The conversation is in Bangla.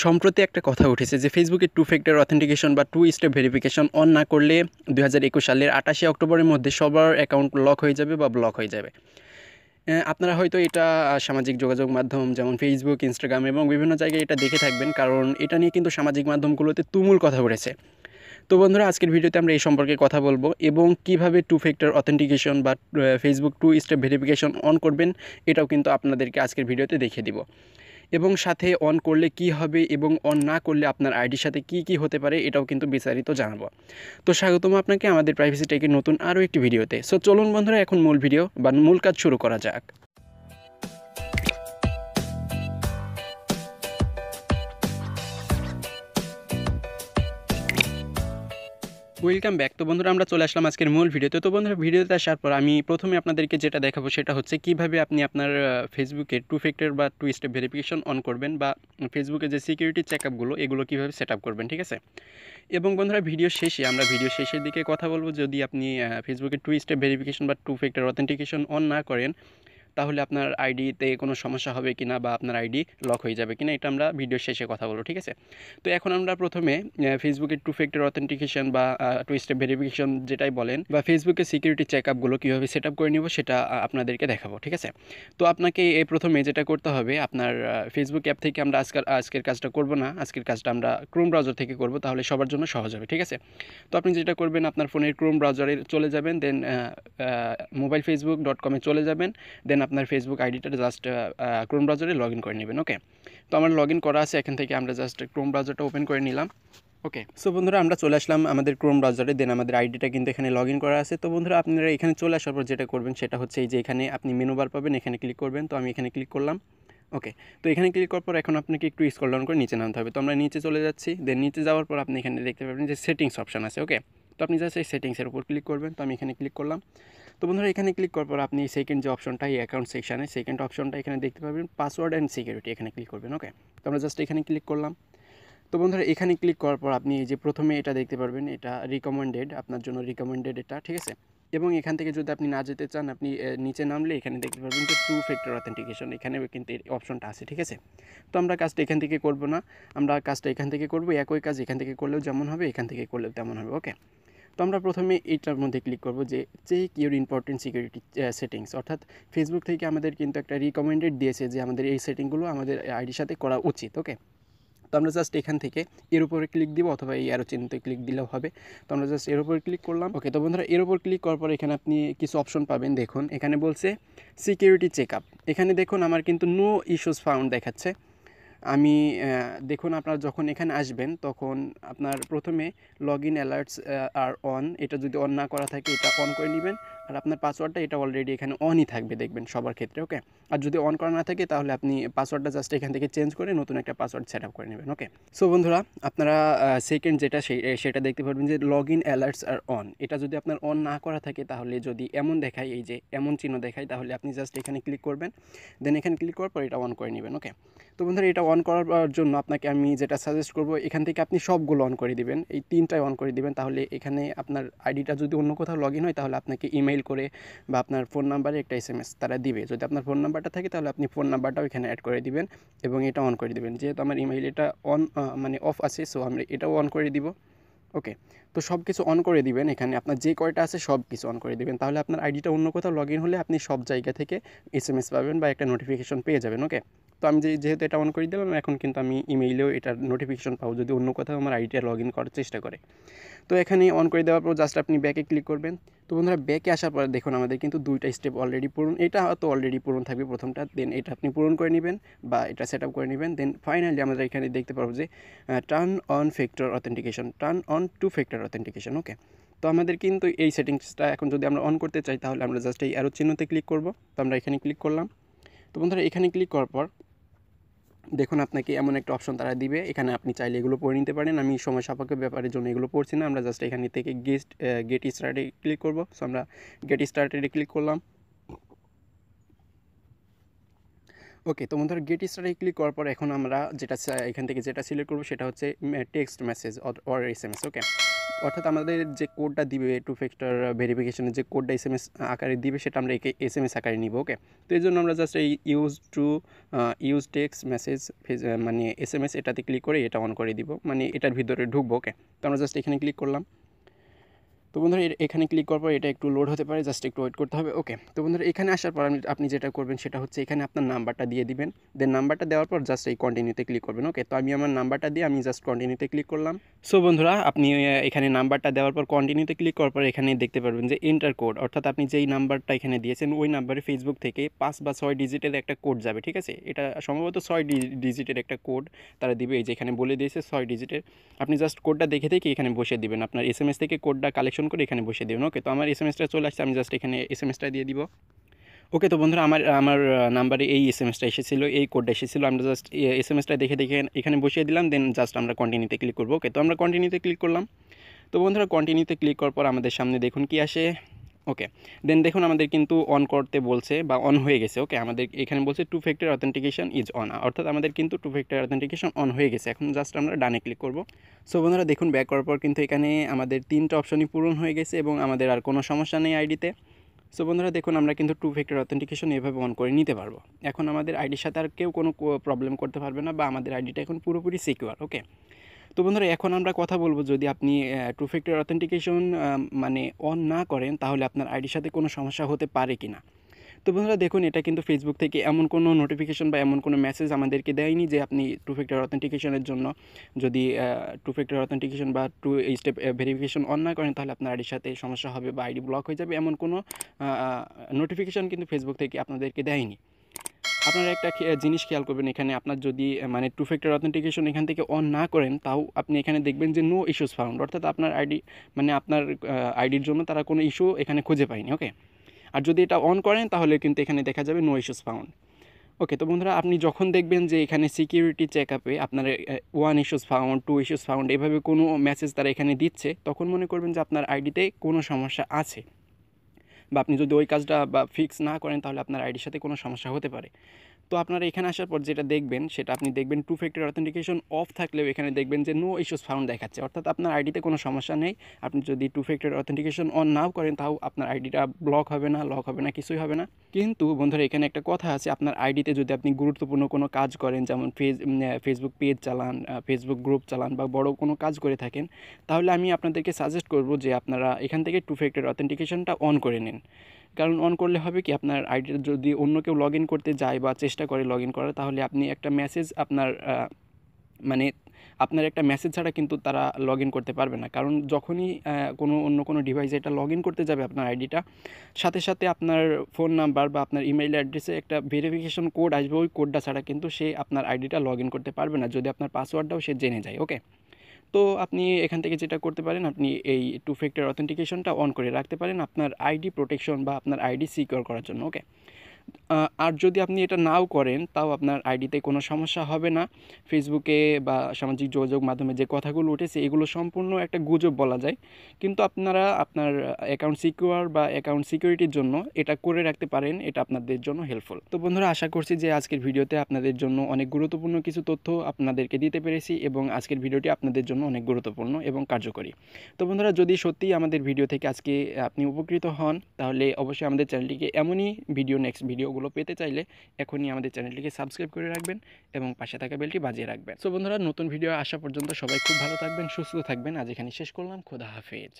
সম্প্রতি একটা কথা উঠেছে যে ফেসবুকে টু ফ্যাক্টর অথেন্টিকেশন বা টু স্টেপ ভেরিফিকেশন অন না করলে 2021 সালের 28 অক্টোবরের মধ্যে সবার অ্যাকাউন্ট লক হয়ে যাবে বা ব্লক হয়ে যাবে। আপনারা হয়তো এটা সামাজিক যোগাযোগ মাধ্যম যেমন ফেসবুক, ইনস্টাগ্রাম এবং বিভিন্ন জায়গায় এটা দেখে থাকবেন, কারণ এটা নিয়ে কিন্তু সামাজিক মাধ্যমগুলোতে তুমুল কথা উঠেছে। তো বন্ধুরা, আজকের ভিডিওতে আমরা এই সম্পর্কে কথা বলবো এবং কিভাবে টু ফ্যাক্টর অথেন্টিকেশন বা Facebook two step verification on করবেন এটাও কিন্তু আপনাদেরকে আজকের ভিডিওতে দেখিয়ে দিব। এবং সাথে অন করলে কি হবে এবং অন না করলে আপনার আইডির সাথে কি হতে পারে এটাও কিন্তু বিস্তারিত জানাবো। তো স্বাগতম আপনাকে আমাদের প্রাইভেসি টেকের নতুন আরও একটি ভিডিওতে। সো চলুন বন্ধুরা, এখন মূল ভিডিও বা মূল কাজ শুরু করা যাক। Welcome back. তো বন্ধুরা, আমরা চলে আসলাম আজকের মূল ভিডিওতে। তো বন্ধুরা, ভিডিওতে আসার পর আমি প্রথমে আপনাদেরকে যেটা দেখাবো সেটা হচ্ছে কিভাবে আপনি আপনার ফেসবুকে টু ফ্যাক্টর বা টু স্টেপ ভেরিফিকেশন অন করবেন বা ফেসবুকে যে সিকিউরিটি চেকআপগুলো এগুলো কীভাবে সেট আপ করবেন, ঠিক আছে। এবং বন্ধুরা, ভিডিও শেষের দিকে কথা বলবো, যদি আপনি ফেসবুকে টু স্টেপ ভেরিফিকেশন বা টু ফ্যাক্টর অথেন্টিকেশন অন না করেন তাহলে আপনার আইডিতে কোনো সমস্যা হবে কিনা বা আপনার আইডি লক হয়ে যাবে কিনা এটা আমরা ভিডিওর শেষে কথা বলবো, ঠিক আছে। তো এখন আমরা প্রথমে ফেসবুকের টু ফ্যাক্টর অথেন্টিকেশন বা টু স্টেপ ভেরিফিকেশন যেটাই বলেন বা ফেসবুকের সিকিউরিটি চেকআপগুলো কীভাবে সেট আপ করে নিব সেটা আপনাদেরকে দেখাবো, ঠিক আছে। তো আপনাকে প্রথমে যেটা করতে হবে, আপনার ফেসবুক অ্যাপ থেকে আমরা আজকের কাজটা করব না, আজকের কাজটা আমরা ক্রোম ব্রাউজার থেকে করব, তাহলে সবার জন্য সহজ হবে, ঠিক আছে। তো আপনি যেটা করবেন, আপনার ফোনের ক্রোম ব্রাউজারে চলে যাবেন, দেন mobileFacebook.com-এ চলে যাবেন, দেন আপনার ফেসবুক আইডিটা জাস্ট ক্রোম ব্রাউজারে লগ ইন করে নেবেন। ওকে, তো আমার লগ ইন করা আছে, এখান থেকে আমরা জাস্ট ক্রোম ব্রাউজারটা ওপেন করে নিলাম। ওকে, সো বন্ধুরা, আমরা চলে আসলাম আমাদের ক্রোম ব্রাউজারে, দেন আমাদের আইডিটা কিন্তু এখানে লগ ইন করা আছে। তো বন্ধুরা, আপনারা এখানে চলে আসার পর যেটা করবেন সেটা হচ্ছে এই যে এখানে আপনি মেনু বার পাবেন, এখানে ক্লিক করবেন। তো আমি এখানে ক্লিক করলাম। ওকে, তো এখানে ক্লিক করার পর এখন আপনাকে একটু স্ক্রল ডাউন করে নিচে নামতে হবে। তো আমরা নিচে চলে যাচ্ছি, দেন নিচে যাওয়ার পর আপনি এখানে দেখতে পাবেন যে সেটিংস অপশন আছে। ওকে, তো আপনি জাস্ট এই সেটিংসের উপর ক্লিক করবেন। তো আমি এখানে ক্লিক করলাম। তো বন্ধুরা, এখানে ক্লিক করার পর আপনি সেকেন্ড যে অপশনটা, এই অ্যাকাউন্ট সেকশানে সেকেন্ড অপশনটা এখানে দেখতে পাবেন, পাসওয়ার্ড অ্যান্ড সিকিউরিটি, এখানে ক্লিক করবেন। ওকে, তো আমরা জাস্ট এখানে ক্লিক করলাম। তো বন্ধুরা, এখানে ক্লিক করার পর আপনি এই যে প্রথমে এটা দেখতে পারবেন, এটা রিকমেন্ডেড, আপনার জন্য রিকমেন্ডেড এটা, ঠিক আছে। এবং এখান থেকে যদি আপনি না যেতে চান, আপনি নিচে নামলে এখানে দেখতে পারবেন যে টু ফ্যাক্টর অথেন্টিকেশন, এখানে কিন্তু এই অপশনটা আছে, ঠিক আছে। তো আমরা কাজটা এখান থেকে করব না, আমরা কাজটা এখান থেকে করব। একই কাজ এখান থেকে করলেও যেমন হবে, এখান থেকে করলেও তেমন হবে। ওকে, তো আমরা প্রথমে এইটার মধ্যে ক্লিক করব যে check your important security settings, অর্থাৎ ফেসবুক থেকে আমাদের কিন্তু একটা রিকমেন্ডেড দিয়েছে যে আমাদের এই সেটিংগুলো আমাদের আইডির সাথে করা উচিত। ওকে, তো আমরা জাস্ট এখান থেকে এর উপরে ক্লিক দিব, অথবা এই অ্যারো চিহ্নতে ক্লিক দিলেও হবে। তো আমরা জাস্ট এর উপরে ক্লিক করলাম। ওকে, তো বন্ধুরা, এর উপর ক্লিক করার পর এখানে আপনি কিছু অপশন পাবেন। দেখুন, এখানে বলছে সিকিউরিটি চেকআপ। এখানে দেখুন আমার কিন্তু নো ইস্যুস ফাউন্ড দেখাচ্ছে। আমি দেখুন, আপনারা যখন এখানে আসবেন তখন আপনার প্রথমে log in alerts are on, এটা যদি অন না করা থাকে এটা অন করে নেবেন। আর আপনার পাসওয়ার্ডটা এটা অলরেডি এখানে অনই থাকবে, দেখবেন সবার ক্ষেত্রে। ওকে, আর যদি অন করা না থাকে তাহলে আপনি পাসওয়ার্ডটা জাস্ট এখান থেকে চেঞ্জ করে নতুন একটা পাসওয়ার্ড সেট আপ করে নেবেন। ওকে, সো বন্ধুরা, আপনারা সেকেন্ড যেটা সেটা দেখতে পারবেন যে log in alerts are on, এটা যদি আপনার অন না করা থাকে তাহলে যদি এমন দেখায়, এই যে এমন চিহ্ন দেখায়, তাহলে আপনি জাস্ট এখানে ক্লিক করবেন, দেন এখানে ক্লিক করার পর এটা অন করে নেবেন। ওকে, তো বন্ধুরা, এটা অন করার জন্য আপনাকে আমি যেটা সাজেস্ট করব, এখান থেকে আপনি সবগুলো অন করে দিবেন, এই তিনটায় অন করে দিবেন। তাহলে এখানে আপনার আইডিটা যদি অন্য কোথাও লগ ইন হয় তাহলে আপনাকে ইমেইল করে বা আপনার ফোন নাম্বারে একটা SMS তারা দিবে। যদি আপনার ফোন নাম্বারটা থাকে তাহলে আপনি ফোন নাম্বারটাও এখানে অ্যাড করে দিবেন এবং এটা অন করে দিবেন। যেহেতু আমার ইমেইল এটা অন মানে অফ আছে, সো আমরা এটাও অন করে দিব। ওকে, তো সব কিছু অন করে দিবেন, এখানে আপনার যে কয়টা আছে সব কিছু অন করে দিবেন। তাহলে আপনার আইডিটা অন্য কোথাও লগ ইন হলে আপনি সব জায়গা থেকে SMS পাবেন বা একটা নোটিফিকেশন পেয়ে যাবেন। ওকে, তো আমি যেহেতু এটা অন করে দিলাম, এখন কিন্তু আমি ইমেইলেও এটার নোটিফিকেশন পাবো যদি অন্য কোথাও আমার আইডিটা লগ ইন করার চেষ্টা করে। তো এখানে অন করে দেওয়ার পর জাস্ট আপনি ব্যাকে ক্লিক করবেন। তো বন্ধুরা, ব্যাকে আসার পর দেখুন আমাদের কিন্তু দুইটা স্টেপ অলরেডি পূরণ, এটা হয়তো অলরেডি পূরণ থাকবে প্রথমটা, দেন এটা আপনি পূরণ করে নেবেন বা এটা সেট আপ করে নেবেন। দেন ফাইনালি আমরা এখানে দেখতে পারবো যে turn on factor authentication, turn on two factor authentication. Okay, তো আমাদের কিন্তু এই সেটিংসটা এখন যদি আমরা অন করতে চাই তাহলে আমরা জাস্ট এই অ্যারো চিহ্নতে ক্লিক করব। তো আমরা এখানে ক্লিক করলাম। তো বন্ধুরা, এখানে ক্লিক করার পর দেখুন আপনাকে এমন একটা অপশন তারা দিবে, এখানে আপনি চাইলে এগুলো পড়ে নিতে পারেন। আমি সময় সাপেক্ষ ব্যাপারের জন্য এগুলো পড়ছি না, আমরা জাস্ট এখানে থেকে গেট স্টার্টে ক্লিক করব। সো আমরা গেট স্টার্টেডে ক্লিক করলাম। ওকে, তো বন্ধুরা, গেট স্টার্টে ক্লিক করার পর এখন আমরা যেটা এখান থেকে যেটা সিলেক্ট করবো সেটা হচ্ছে টেক্সট মেসেজ অর SMS। ওকে, অর্থাৎ আমাদের যে কোডটা দিবে টু ফ্যাক্টর ভেরিফিকেশনের যে কোডটা এসএমএস আকারে দিবে সেটা আমরা এসএমএস আকারে নিব। ওকে, তো এই জন্য আমরা জাস্ট এই ইউজ টেক্সট মেসেজ মানে এসএমএস এটাতে ক্লিক করে এটা অন করে দিব, মানে এটার ভিতরে ঢুকবো। ওকে, তো আমরা জাস্ট এখানে ক্লিক করলাম। তো বন্ধুরা এখানে ক্লিক করার পর এটা একটু লোড হতে পারে, জাস্ট একটু ওয়েট করতে হবে। ওকে, তো বন্ধুরা এখানে আসার পর আপনি যেটা করবেন সেটা হচ্ছে এখানে আপনার নাম্বারটা দিয়ে দিবেন। দেন নাম্বারটা দেওয়ার পর জাস্ট এই কন্টিনিউতে ক্লিক করবেন। ওকে, তো আমি আমার নাম্বারটা দিয়ে আমি জাস্ট কন্টিনিউতে ক্লিক করলাম। সো বন্ধুরা আপনি এখানে নাম্বারটা দেওয়ার পর কন্টিনিউতে ক্লিক করার পর এখানে দেখতে পারবেন যে এন্টার কোড, অর্থাৎ আপনি যেই নাম্বারটা এখানে দিয়েছেন ওই নাম্বারে ফেসবুক থেকে 5 বা 6 ডিজিটের একটা কোড যাবে। ঠিক আছে, এটা সম্ভবত 6 ডিজিটের একটা কোড তারা দিবে, এই যে এখানে বলে দিয়েছে 6 ডিজিটের। আপনি জাস্ট কোডটা দেখে এখানে বসে দিবেন, আপনার এসএমএস থেকে কোডটা কালেকশন করে এখানে বসে দিবেন। ওকে, তো আমার এসএমএসটা চলে আসছে, আমি জাস্ট এখানে এসএমএসটা দিয়ে দিব। ওকে, তো বন্ধুরা আমার নাম্বারে এই এসএমএসটা এসেছিলো, এই কোডটা এসেছিলো, আমরা জাস্ট এসএমএসটা দেখে এখানে বসিয়ে দিলাম। দেন জাস্ট আমরা কন্টিনিউতে ক্লিক করবো। ওকে, তো আমরা কন্টিনিউতে ক্লিক করলাম। তো বন্ধুরা কন্টিনিউতে ক্লিক করার পর আমাদের সামনে দেখুন কি আসে। ওকে, দেন দেখুন আমাদের কিন্তু অন করতে বলছে বা অন হয়ে গেছে। ওকে, আমাদের এখানে বলছে two factor authentication is on, অর্থাৎ আমাদের কিন্তু টু ফ্যাক্টর অথেন্টিকেশন অন হয়ে গেছে। এখন জাস্ট আমরা ডানে ক্লিক করব। সো বন্ধুরা দেখুন ব্যাক করার পর কিন্তু এখানে আমাদের 3টা অপশনই পূরণ হয়ে গেছে এবং আমাদের আর কোনো সমস্যা নেই আইডিতে। সো বন্ধুরা দেখুন আমরা কিন্তু টু ফ্যাক্টর অথেন্টিকেশন এভাবে অন করে নিতে পারবো। এখন আমাদের আইডির সাথে আর কেউ কোনো প্রবলেম করতে পারবে না, বা আমাদের আইডিটা এখন পুরোপুরি সিকিউর। ওকে, তো বন্ধুরা এখন আমরা কথা বলবো, যদি আপনি টু ফ্যাক্টর অথেন্টিকেশন মানে অন না করেন তাহলে আপনার আইডির সাথে কোনো সমস্যা হতে পারে কি না। তো বন্ধুরা দেখুন এটা কিন্তু ফেসবুক থেকে এমন কোনো নোটিফিকেশন বা এমন কোনো মেসেজ আমাদেরকে দেয়নি যে আপনি টু ফ্যাক্টর অথেন্টিকেশনের জন্য যদি টু ফ্যাক্টর অথেন্টিকেশন বা টু স্টেপ ভেরিফিকেশন অন না করেন তাহলে আপনার আইডির সাথে সমস্যা হবে বা আইডি ব্লক হয়ে যাবে, এমন কোনো নোটিফিকেশন কিন্তু ফেসবুক থেকে আপনাদেরকে দেয়নি। আপনারা একটা জিনিস খেয়াল করবেন, এখানে আপনার যদি মানে টু ফ্যাক্টর অথেন্টিকেশন এখান থেকে অন না করেন তাও আপনি এখানে দেখবেন যে নো ইস্যুস ফাউন্ড, অর্থাৎ আপনার আইডি মানে আপনার আইডির জন্য তারা কোনো ইস্যু এখানে খুঁজে পায়নি। ওকে, আর যদি এটা অন করেন তাহলে কিন্তু এখানে দেখা যাবে নো ইস্যুস ফাউন্ড। ওকে, তো বন্ধুরা আপনি যখন দেখবেন যে এখানে সিকিউরিটি চেক আপে আপনার 1 ইস্যুস ফাউন্ড 2 ইস্যুস ফাউন্ড এভাবে কোনো মেসেজ তারা এখানে দিচ্ছে, তখন মনে করবেন যে আপনার আইডিতে কোনো সমস্যা আছে, বা আপনি যদি ওই কাজটা বা ফিক্স না করেন তাহলে আপনার আইডির সাথে কোনো সমস্যা হতে পারে। তো আপনারা এখানে আসার পর যেটা দেখবেন সেটা আপনি দেখবেন টু ফ্যাক্টর অথেন্টিকেশন অফ থাকলেও এখানে দেখবেন যে নো ইস্যুস ফাউন্ড দেখাচ্ছে, অর্থাৎ আপনার আইডিতে কোনো সমস্যা নেই। আপনি যদি টু ফ্যাক্টর অথেন্টিকেশন অন নাও করেন তাও আপনার আইডিটা ব্লক হবে না, লক হবে না, কিছুই হবে না। কিন্তু বন্ধুরা এখানে একটা কথা আছে, আপনার আইডিতে যদি আপনি গুরুত্বপূর্ণ কোনো কাজ করেন, যেমন ফেসবুক পেজ চালান, ফেসবুক গ্রুপ চালান বা বড় কোনো কাজ করে থাকেন, তাহলে আমি আপনাদেরকে সাজেস্ট করব যে আপনারা এখান থেকে টু ফ্যাক্টর অথেন্টিকেশনটা অন করে নিন। কারণ অন করলে হবে কি, আপনার আইডিটা যদি অন্য কেউ লগ ইন করতে যায় বা চেষ্টা করে লগ ইন করার, তাহলে আপনি একটা মেসেজ আপনার মানে আপনার একটা মেসেজ ছাড়া কিন্তু তারা লগ ইন করতে পারবে না। কারণ যখনই কোনো অন্য কোনো ডিভাইসে এটা লগ ইন করতে যাবে আপনার আইডিটা, সাথে সাথে আপনার ফোন নাম্বার বা আপনার ইমেইল অ্যাড্রেসে একটা ভেরিফিকেশন কোড আসবে, ওই কোডটা ছাড়া কিন্তু সে আপনার আইডিটা লগ ইন করতে পারবে না, যদি আপনার পাসওয়ার্ডটাও সে জেনে যায়। ওকে, তো আপনি এখান থেকে যেটা করতে পারেন, আপনি এই টু ফ্যাক্টর অথেন্টিকেশনটা অন করে রাখতে পারেন আপনার আইডি প্রোটেকশন বা আপনার আইডি সিকিউর করার জন্য। ওকে, আর যদি আপনি এটা নাও করেন তাও আপনার আইডিতে কোনো সমস্যা হবে না। ফেসবুকে বা সামাজিক যোগাযোগ মাধ্যমে যে কথাগুলো উঠেছে এগুলো সম্পূর্ণ একটা গুজব বলা যায়, কিন্তু আপনারা আপনার অ্যাকাউন্ট সিকিউর বা অ্যাকাউন্ট সিকিউরিটির জন্য এটা করে রাখতে পারেন, এটা আপনাদের জন্য হেল্পফুল। তো বন্ধুরা আশা করছি যে আজকের ভিডিওতে আপনাদের জন্য অনেক গুরুত্বপূর্ণ কিছু তথ্য আপনাদেরকে দিতে পেরেছি এবং আজকের ভিডিওটি আপনাদের জন্য অনেক গুরুত্বপূর্ণ এবং কার্যকরী। তো বন্ধুরা যদি সত্যিই আমাদের ভিডিও থেকে আজকে আপনি উপকৃত হন তাহলে অবশ্যই আমাদের চ্যানেলটিকে এমনই নেক্সট ভিডিওগুলো পেতে চাইলে এখনই আমাদের চ্যানেলটিকে সাবস্ক্রাইব করে রাখবেন এবং পাশে থাকা বেলটি বাজিয়ে রাখবেন। সো বন্ধুরা নতুন ভিডিও আসা পর্যন্ত সবাই খুব ভালো থাকবেন, সুস্থ থাকবেন। আজ এখানে শেষ করলাম। খোদা হাফেজ।